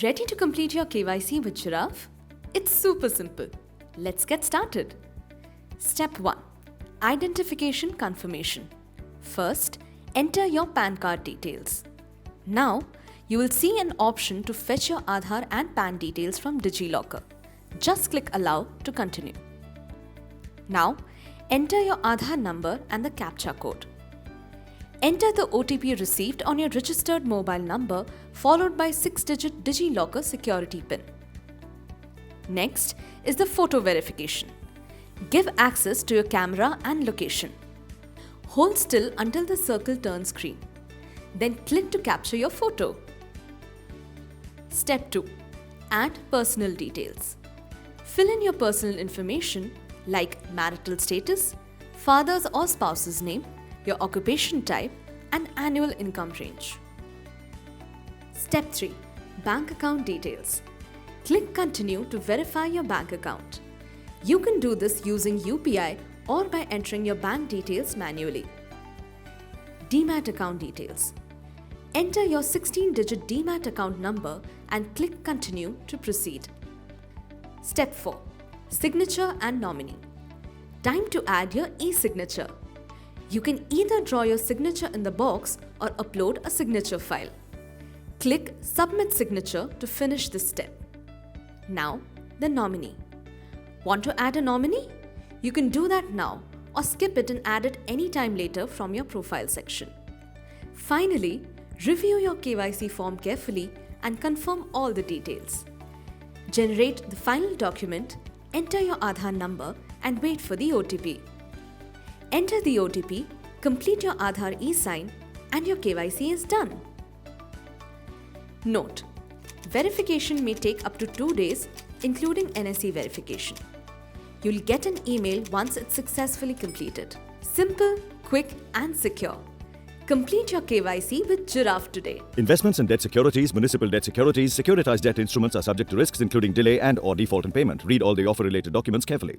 Ready to complete your KYC with Jiraaf? It's super simple. Let's get started. Step 1. Identification confirmation. First, enter your PAN card details. Now, you will see an option to fetch your Aadhaar and PAN details from DigiLocker. Just click Allow to continue. Now, enter your Aadhaar number and the CAPTCHA code. Enter the OTP received on your registered mobile number followed by 6-digit DigiLocker security PIN. Next is the photo verification. Give access to your camera and location. Hold still until the circle turns green. Then click to capture your photo. Step 2. Add personal details. Fill in your personal information like marital status, father's or spouse's name, your occupation type, and annual income range. Step 3. Bank account details. Click Continue to verify your bank account. You can do this using UPI or by entering your bank details manually. Demat Account Details. Enter your 16-digit Demat account number and click Continue to proceed. Step 4. Signature and Nominee. Time to add your e-signature. You can either draw your signature in the box or upload a signature file. Click Submit Signature to finish this step. Now, the nominee. Want to add a nominee? You can do that now or skip it and add it anytime later from your profile section. Finally, review your KYC form carefully and confirm all the details. Generate the final document, enter your Aadhaar number and wait for the OTP. Enter the OTP, complete your Aadhaar e-sign and your KYC is done. Note: verification may take up to 2 days, including NSE verification. You'll get an email once it's successfully completed. Simple, quick and secure. Complete your KYC with Jiraaf today. Investments in debt securities, municipal debt securities, securitized debt instruments are subject to risks including delay and/or default in payment. Read all the offer-related documents carefully.